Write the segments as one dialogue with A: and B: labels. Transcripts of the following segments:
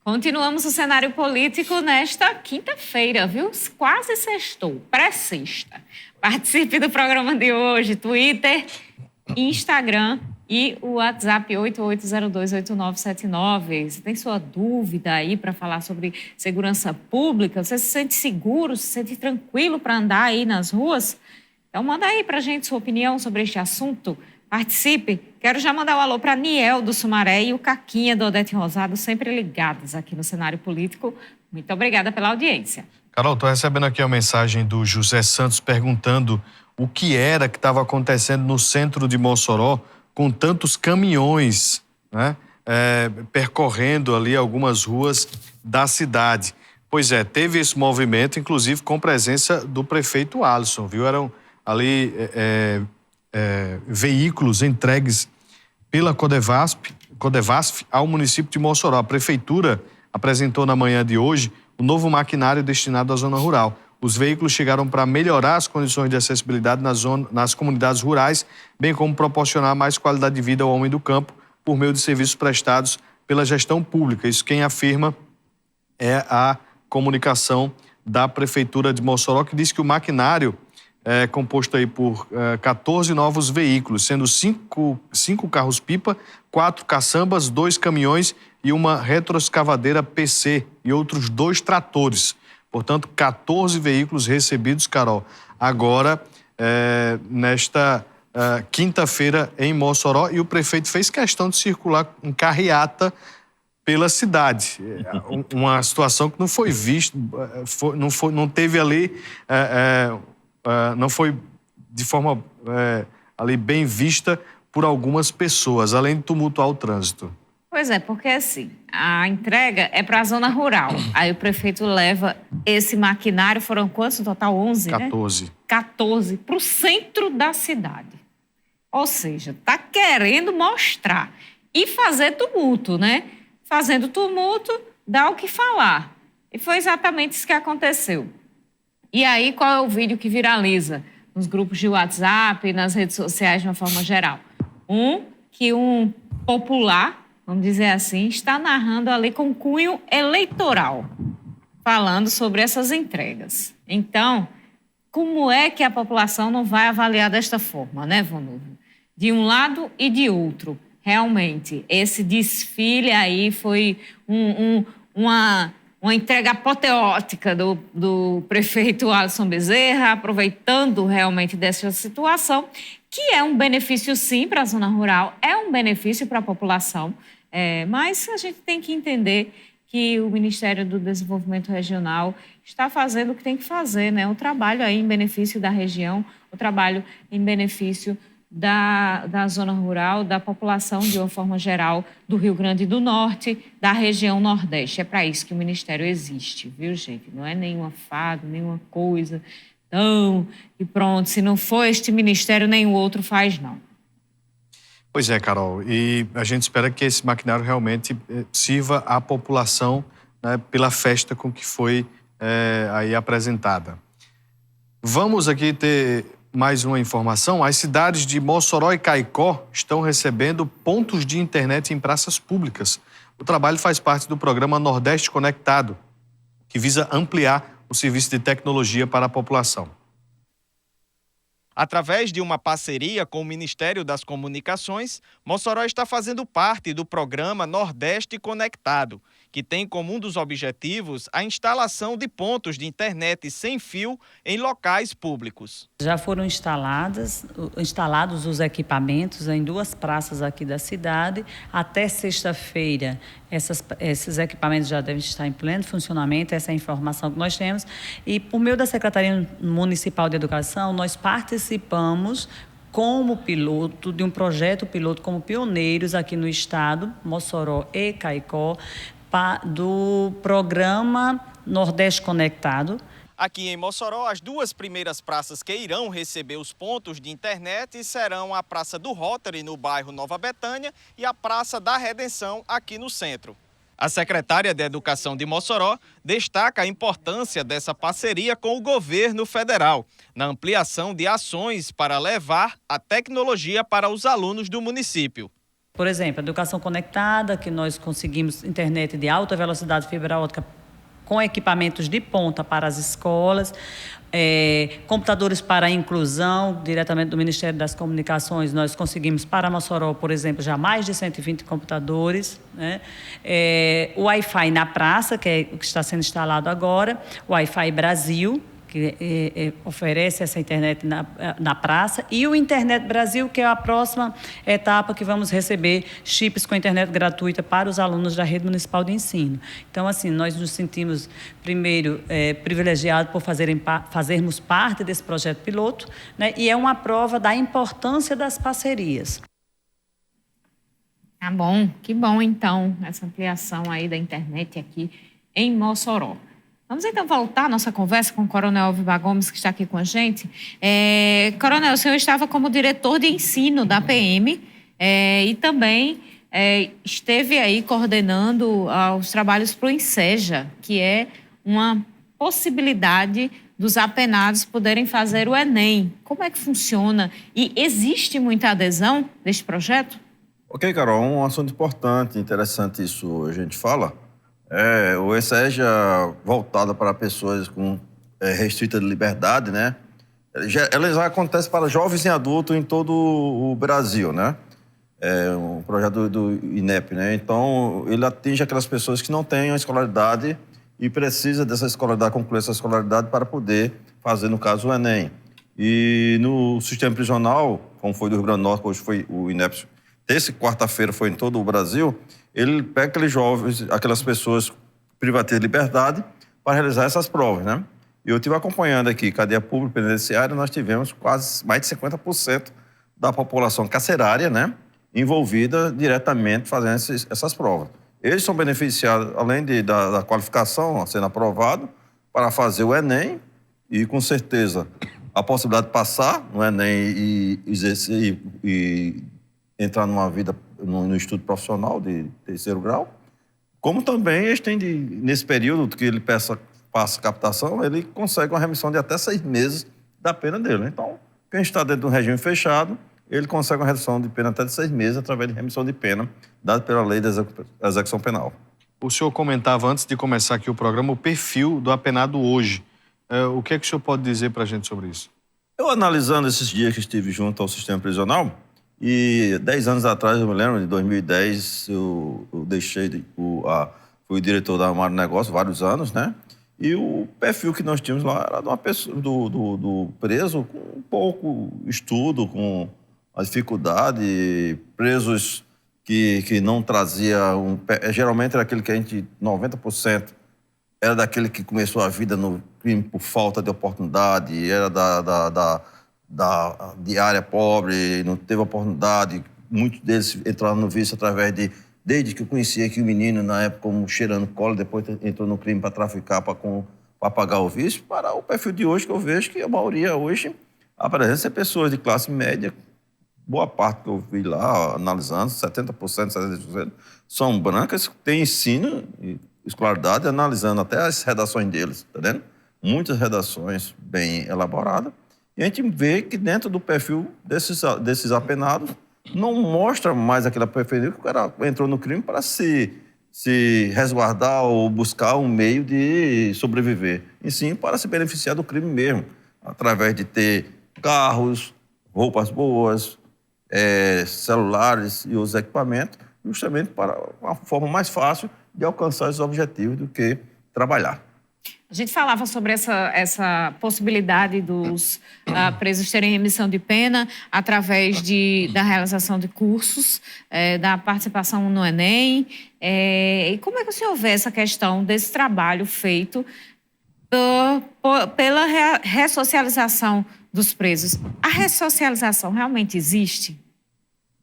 A: Continuamos o cenário político nesta quinta-feira, viu? Quase sextou, pré-sexta. Participe do programa de hoje, Twitter, Instagram e o WhatsApp 88028979. Você tem sua dúvida aí para falar sobre segurança pública? Você se sente seguro, se sente tranquilo para andar aí nas ruas? Então manda aí para a gente sua opinião sobre este assunto. Participe. Quero já mandar um alô para Niel do Sumaré e o Caquinha do Odete Rosado, sempre ligados aqui no cenário político. Muito obrigada pela audiência.
B: Carol, estou recebendo aqui uma mensagem do José Santos perguntando o que era que estava acontecendo no centro de Mossoró com tantos caminhões, né, percorrendo ali algumas ruas da cidade. Pois é, teve esse movimento, inclusive com presença do prefeito Alisson, viu? Eram ali veículos entregues pela Codevasf ao município de Mossoró. A prefeitura apresentou na manhã de hoje o novo maquinário destinado à zona rural. Os veículos chegaram para melhorar as condições de acessibilidade nas comunidades rurais, bem como proporcionar mais qualidade de vida ao homem do campo por meio de serviços prestados pela gestão pública. Isso quem afirma é a comunicação da prefeitura de Mossoró, que diz que o maquinário é composto aí por 14 novos veículos, sendo 5 carros-pipa, 4 caçambas, 2 caminhões e uma retroescavadeira PC e outros 2 tratores. Portanto, 14 veículos recebidos, Carol, agora nesta quinta-feira em Mossoró, e o prefeito fez questão de circular em carreata pela cidade. Uma situação que não foi vista, não teve ali... não foi de forma ali bem vista por algumas pessoas, além de tumultuar o trânsito.
A: Pois é, porque assim, a entrega é para a zona rural. Aí o prefeito leva esse maquinário, foram quantos no total? 11,
B: 14.
A: Né? 14 para o centro da cidade. Ou seja, está querendo mostrar e fazer tumulto, né? Fazendo tumulto, dá o que falar. E foi exatamente isso que aconteceu. E aí, qual é o vídeo que viraliza nos grupos de WhatsApp, nas redes sociais de uma forma geral? Que um popular, vamos dizer assim, está narrando ali com cunho eleitoral, falando sobre essas entregas. Então, como é que a população não vai avaliar desta forma, né, Vonúvio? De um lado e de outro. Realmente, esse desfile aí foi uma entrega apoteótica do prefeito Alisson Bezerra, aproveitando realmente dessa situação, que é um benefício, sim, para a zona rural, é um benefício para a população, mas a gente tem que entender que o Ministério do Desenvolvimento Regional está fazendo o que tem que fazer, né? O trabalho aí em benefício da região, o trabalho em benefício da zona rural, da população de uma forma geral do Rio Grande do Norte, da região Nordeste. É para isso que o Ministério existe, viu, gente? Não é nenhuma fada, nenhuma coisa. Então, e pronto, se não for este Ministério, nenhum outro faz, não.
B: Pois é, Carol, e a gente espera que esse maquinário realmente sirva à população, né, pela festa com que foi aí apresentada. Vamos aqui ter mais uma informação. As cidades de Mossoró e Caicó estão recebendo pontos de internet em praças públicas. O trabalho faz parte do programa Nordeste Conectado, que visa ampliar o serviço de tecnologia para a população.
C: Através de uma parceria com o Ministério das Comunicações, Mossoró está fazendo parte do programa Nordeste Conectado, que tem como um dos objetivos a instalação de pontos de internet sem fio em locais públicos.
D: Já foram instalados os equipamentos em 2 praças aqui da cidade. Até sexta-feira, esses equipamentos já devem estar em pleno funcionamento, essa é a informação que nós temos. E, por meio da Secretaria Municipal de Educação, nós participamos como piloto de um projeto piloto como pioneiros aqui no estado, Mossoró e Caicó, do programa Nordeste Conectado.
C: Aqui em Mossoró, as 2 primeiras praças que irão receber os pontos de internet serão a Praça do Rotary, no bairro Nova Betânia, e a Praça da Redenção, aqui no centro. A secretária de Educação de Mossoró destaca a importância dessa parceria com o governo federal na ampliação de ações para levar a tecnologia para os alunos do município.
D: Por exemplo, a educação conectada, que nós conseguimos internet de alta velocidade, fibra ótica, com equipamentos de ponta para as escolas, computadores para a inclusão, diretamente do Ministério das Comunicações, nós conseguimos para Mossoró, por exemplo, já mais de 120 computadores, né? O Wi-Fi na praça, que é o que está sendo instalado agora, o Wi-Fi Brasil, que oferece essa internet na praça, e o Internet Brasil, que é a próxima etapa que vamos receber chips com internet gratuita para os alunos da rede municipal de ensino. Então, assim, nós nos sentimos, primeiro, privilegiados por fazermos parte desse projeto piloto, né? E é uma prova da importância das parcerias.
A: Tá bom, que bom, então, essa ampliação aí da internet aqui em Mossoró. Vamos então voltar à nossa conversa com o Coronel Alvivar Gomes, que está aqui com a gente. Coronel, o senhor estava como diretor de ensino da PM e também esteve aí coordenando os trabalhos para o Enseja, que é uma possibilidade dos apenados poderem fazer o Enem. Como é que funciona? E existe muita adesão deste projeto?
E: Ok, Carol, um assunto importante, interessante isso a gente fala. O Enseja voltado para pessoas com restrita de liberdade, né? Ela já acontece para jovens e adultos em todo o Brasil, né? É um projeto do INEP, né? Então, ele atinge aquelas pessoas que não têm a escolaridade e precisa dessa escolaridade, concluir essa escolaridade para poder fazer, no caso, o Enem. E no sistema prisional, como foi do Rio Grande do Norte, hoje foi o INEP, quarta-feira foi em todo o Brasil, ele pega aqueles jovens, aquelas pessoas privadas de liberdade para realizar essas provas, né? E eu estive acompanhando aqui, cadeia pública penitenciária, nós tivemos quase mais de 50% da população carcerária, né, envolvida diretamente fazendo essas provas. Eles são beneficiados, além da qualificação sendo aprovado, para fazer o Enem e, com certeza, a possibilidade de passar no Enem e exercer e entrar numa vida, no estudo profissional de terceiro grau, como também eles têm, nesse período que ele passa captação, ele consegue uma remissão de até 6 meses da pena dele. Então, quem está dentro de um regime fechado, ele consegue uma redução de pena até de 6 meses através de remissão de pena dada pela lei da execução penal.
B: O senhor comentava, antes de começar aqui o programa, o perfil do apenado hoje. O que é que o senhor pode dizer para a gente sobre isso?
E: Eu, analisando esses dias que estive junto ao sistema prisional, e 10 anos atrás, eu me lembro, em 2010, eu deixei, fui diretor da Armário Negócio, vários anos, né? E o perfil que nós tínhamos lá era de uma pessoa, do preso com pouco estudo, com a dificuldade, presos que não trazia geralmente era aquele que 90% era daquele que começou a vida no crime por falta de oportunidade, era de área pobre, não teve oportunidade. Muitos deles entraram no vício desde que eu conhecia aqui o menino, na época, como cheirando cola, depois entrou no crime para traficar, para pagar o vício, para o perfil de hoje, que eu vejo que a maioria hoje aparece pessoas de classe média. Boa parte que eu vi lá, analisando, 70%, 70%, são brancas, têm ensino e escolaridade, analisando até as redações deles, tá vendo? Muitas redações bem elaboradas. E a gente vê que dentro do perfil desses apenados não mostra mais aquela perfil que o cara entrou no crime para se resguardar ou buscar um meio de sobreviver, e sim para se beneficiar do crime mesmo, através de ter carros, roupas boas, celulares e os equipamentos, justamente para uma forma mais fácil de alcançar os objetivos do que trabalhar.
A: A gente falava sobre essa possibilidade dos presos terem remissão de pena através da realização de cursos, da participação no Enem. E como é que o senhor vê essa questão desse trabalho feito pela ressocialização dos presos? A ressocialização realmente existe?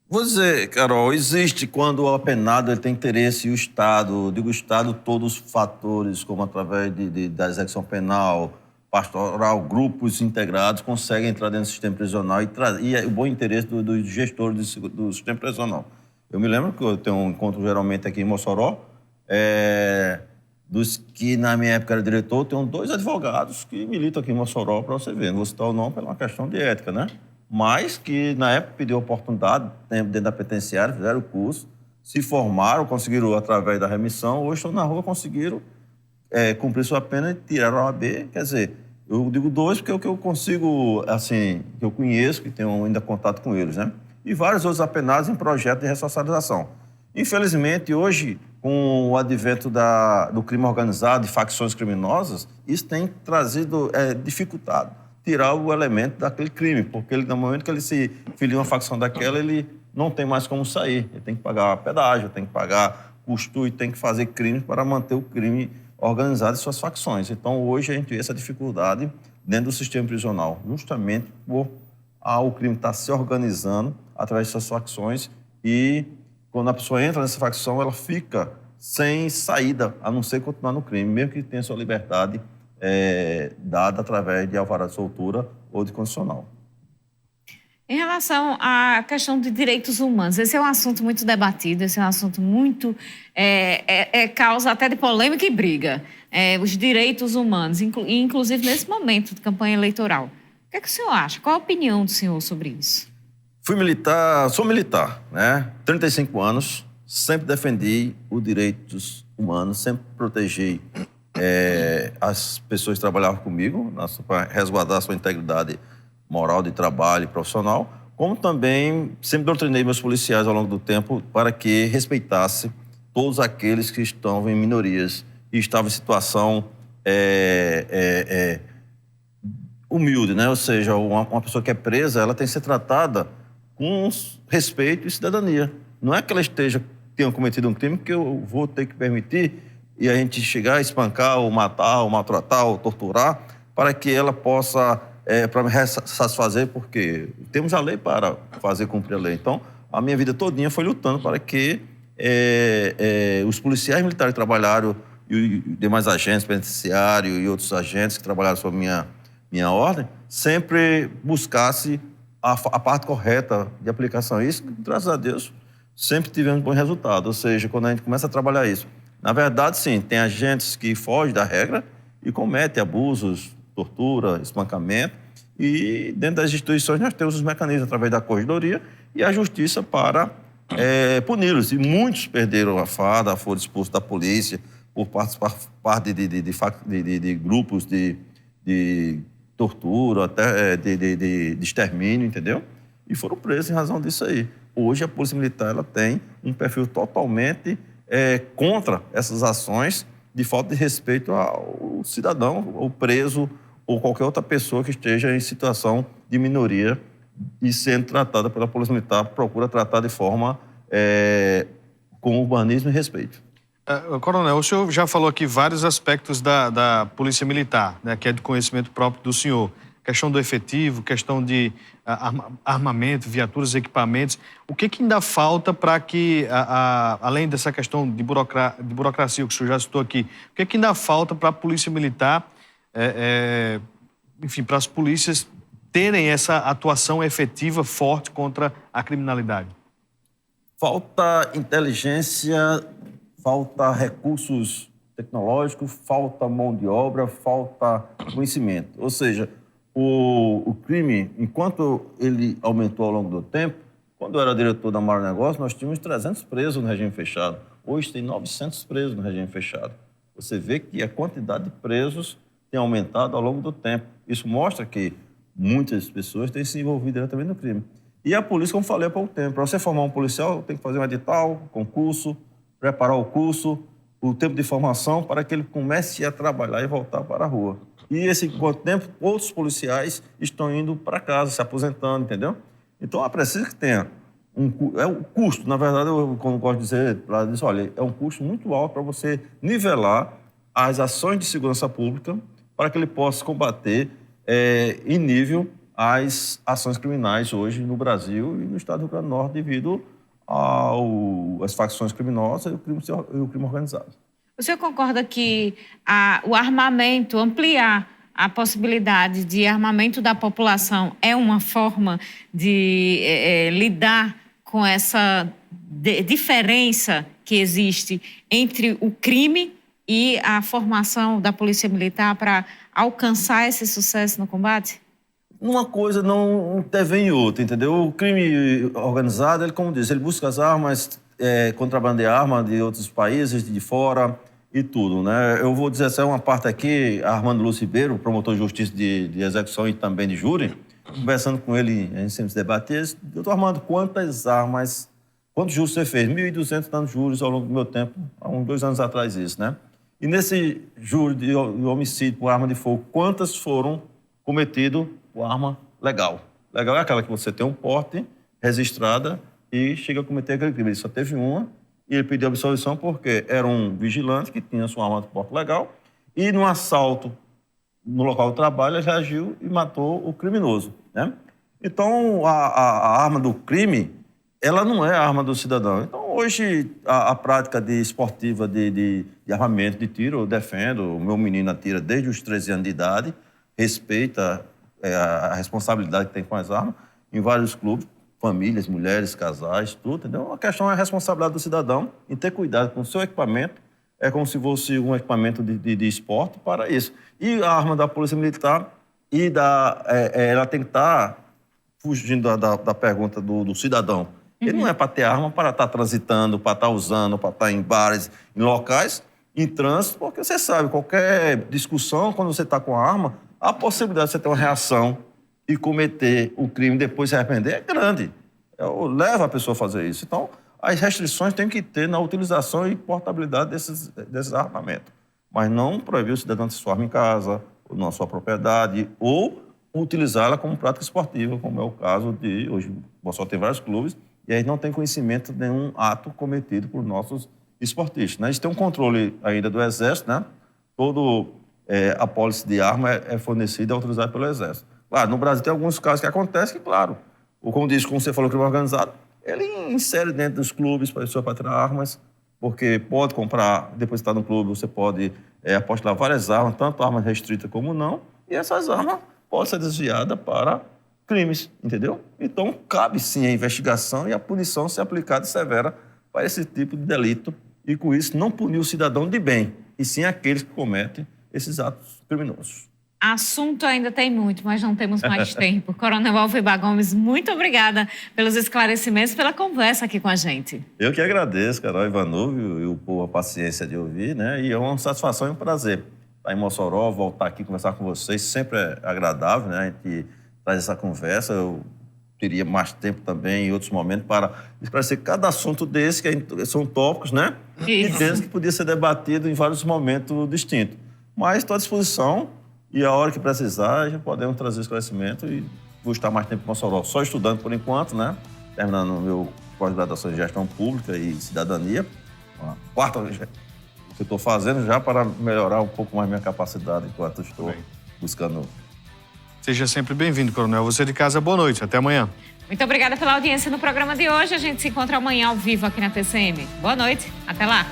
E: Vou dizer, Carol, existe quando o apenado ele tem interesse e o Estado, digo o Estado, todos os fatores, como através da execução penal, pastoral, grupos integrados, conseguem entrar dentro do sistema prisional e o bom interesse dos gestores do sistema prisional. Eu me lembro que eu tenho um encontro geralmente aqui em Mossoró, dos que na minha época era diretor, tenho 2 advogados que militam aqui em Mossoró, para você ver. Não vou citar o nome pela uma questão de ética, né? mas que na época pediu oportunidade dentro da penitenciária, fizeram o curso, se formaram, conseguiram através da remissão, hoje estão na rua, conseguiram cumprir sua pena e tiraram a OAB. Quer dizer, eu digo 2 porque é o que eu consigo, assim, que eu conheço, que tenho ainda contato com eles, né? E vários outros apenados em projeto de ressocialização. Infelizmente, hoje, com o advento do crime organizado e facções criminosas, isso tem trazido, dificultado, tirar o elemento daquele crime, porque no momento que ele se filia uma facção daquela, ele não tem mais como sair. Ele tem que pagar pedágio, tem que pagar custo e tem que fazer crimes para manter o crime organizado e suas facções. Então, hoje, a gente vê essa dificuldade dentro do sistema prisional, justamente por o crime estar se organizando através de suas facções e quando a pessoa entra nessa facção, ela fica sem saída, a não ser continuar no crime, mesmo que tenha sua liberdade dada através de alvará de soltura ou de condicional.
A: Em relação à questão de direitos humanos, esse é um assunto muito debatido, esse é um assunto muito... causa até de polêmica e briga. Os direitos humanos, inclusive nesse momento de campanha eleitoral. O que é que o senhor acha? Qual a opinião do senhor sobre isso?
E: Sou militar, né? 35 anos, sempre defendi os direitos humanos, sempre protegi as pessoas que trabalhavam comigo, para resguardar a sua integridade moral de trabalho e profissional, como também sempre doutrinei meus policiais ao longo do tempo para que respeitasse todos aqueles que estão em minorias e estavam em situação humilde, né? Ou seja, uma pessoa que é presa, ela tem que ser tratada com respeito e cidadania. Não é que ela tenha cometido um crime que eu vou ter que permitir e a gente chegar a espancar, ou matar, ou maltratar, ou torturar, para que ela possa, para me satisfazer, porque temos a lei para fazer cumprir a lei. Então, a minha vida todinha foi lutando para que os policiais militares que trabalharam, e demais agentes penitenciários e outros agentes que trabalharam sob minha ordem, sempre buscasse a parte correta de aplicação. Isso, graças a Deus, sempre tivemos bom resultado. Ou seja, quando a gente começa a trabalhar isso. Na verdade, sim, tem agentes que fogem da regra e cometem abusos, tortura, espancamento. E dentro das instituições nós temos os mecanismos através da corregedoria e a justiça para puni-los. E muitos perderam a farda, foram expulsos da polícia por parte de grupos de tortura, até de extermínio, entendeu? E foram presos em razão disso aí. Hoje a Polícia Militar ela tem um perfil totalmente contra essas ações de falta de respeito ao cidadão, ou preso, ou qualquer outra pessoa que esteja em situação de minoria e sendo tratada pela Polícia Militar, procura tratar de forma com urbanismo e respeito.
B: Coronel, o senhor já falou aqui vários aspectos da Polícia Militar, né, que é de conhecimento próprio do senhor. Questão do efetivo, questão de armamento, viaturas, equipamentos. O que ainda falta para que, além dessa questão de burocracia que o senhor já citou aqui, o que ainda falta para a Polícia Militar, enfim, para as polícias terem essa atuação efetiva, forte contra a criminalidade?
E: Falta inteligência, falta recursos tecnológicos, falta mão de obra, falta conhecimento. Ou seja, o crime, enquanto ele aumentou ao longo do tempo, quando eu era diretor da Maior Negócio, nós tínhamos 300 presos no regime fechado. Hoje tem 900 presos no regime fechado. Você vê que a quantidade de presos tem aumentado ao longo do tempo. Isso mostra que muitas pessoas têm se envolvido diretamente no crime. E a polícia, como falei há pouco tempo, para você formar um policial, tem que fazer um edital, concurso, preparar o curso, o tempo de formação para que ele comece a trabalhar e voltar para a rua. E esse quanto tempo, outros policiais estão indo para casa, se aposentando, entendeu? Então, é preciso que tenha um custo. Na verdade, eu, como gosto de dizer, olha, é um custo muito alto para você nivelar as ações de segurança pública para que ele possa combater em nível as ações criminais hoje no Brasil e no estado do Rio Grande do Norte devido às facções criminosas e o crime organizado.
A: O senhor concorda que o armamento, ampliar a possibilidade de armamento da população é uma forma de lidar com essa diferença que existe entre o crime e a formação da Polícia Militar para alcançar esse sucesso no combate?
E: uma coisa não intervém em outra, entendeu? O crime organizado, ele, como diz, ele busca as armas, contrabando de armas de outros países, de fora e tudo, né? Eu vou dizer assim, uma parte aqui, Armando Lúcio Ribeiro, promotor de justiça de execução e também de júri, conversando com ele, a gente sempre se debatia, doutor Armando, quantos juros você fez? 1.200 dando juros ao longo do meu tempo, há uns 2 anos atrás isso, né? E nesse juro de homicídio por arma de fogo, quantas foram cometidas com arma legal? Legal é aquela que você tem um porte registrada e chega a cometer aquele crime. Ele só teve uma e ele pediu absolvição porque era um vigilante que tinha sua arma de porte legal e num assalto no local do trabalho ele reagiu e matou o criminoso, né? Então, a arma do crime, ela não é a arma do cidadão. Então, hoje, a prática esportiva de armamento, de tiro, eu defendo. O meu menino atira desde os 13 anos de idade, respeita a responsabilidade que tem com as armas, em vários clubes, famílias, mulheres, casais, tudo, entendeu? A questão é a responsabilidade do cidadão em ter cuidado com o seu equipamento, é como se fosse um equipamento de esporte para isso. E a arma da Polícia Militar, ela tem que estar fugindo da pergunta do cidadão. Ele não é para ter arma, para estar transitando, para estar usando, para estar em bares, em locais, em trânsito, porque você sabe, qualquer discussão, quando você está com a arma, a possibilidade de você ter uma reação e cometer o crime e depois se arrepender é grande. Leva a pessoa a fazer isso. Então, as restrições tem que ter na utilização e portabilidade desses armamentos. Mas não proibir o cidadão de ter sua arma em casa, ou na sua propriedade, ou utilizá-la como prática esportiva, como é o caso de... Hoje, o Bolsonaro tem vários clubes, e aí não tem conhecimento de nenhum ato cometido por nossos esportistas, né? A gente tem um controle ainda do Exército, né? A pólice de arma é fornecida e autorizada pelo Exército. Claro, no Brasil tem alguns casos que acontecem que, claro, como você falou, crime organizado, ele insere dentro dos clubes para a pessoa para tirar armas, porque pode comprar, depois de estar no clube, você pode apostilar várias armas, tanto armas restritas como não, e essas armas podem ser desviadas para crimes, entendeu? Então, cabe sim a investigação e a punição ser aplicada e severa para esse tipo de delito e, com isso, não punir o cidadão de bem, e sim aqueles que cometem esses atos criminosos.
A: Assunto ainda tem muito, mas não temos mais tempo. Coronel Alvibar Gomes, muito obrigada pelos esclarecimentos, pela conversa aqui com a gente.
E: Eu que agradeço, Carol Ivanov e o povo a paciência de ouvir, né? E é uma satisfação e um prazer estar em Mossoró, voltar aqui conversar com vocês, sempre é agradável, né? A gente traz essa conversa, eu teria mais tempo também em outros momentos para esclarecer cada assunto desse, que são tópicos, né?
A: Isso.
E: E desse que podia ser debatido em vários momentos distintos. Mas estou à disposição e a hora que precisar, já podemos trazer esclarecimento e vou estar mais tempo em Mossoró, só estudando por enquanto, né? Terminando o meu pós-graduação em Gestão Pública e Cidadania, a quarta que eu estou fazendo já para melhorar um pouco mais minha capacidade enquanto estou buscando.
B: Seja sempre bem-vindo, Coronel. Você de casa, boa noite. Até amanhã.
A: Muito obrigada pela audiência no programa de hoje. A gente se encontra amanhã ao vivo aqui na TCM. Boa noite. Até lá.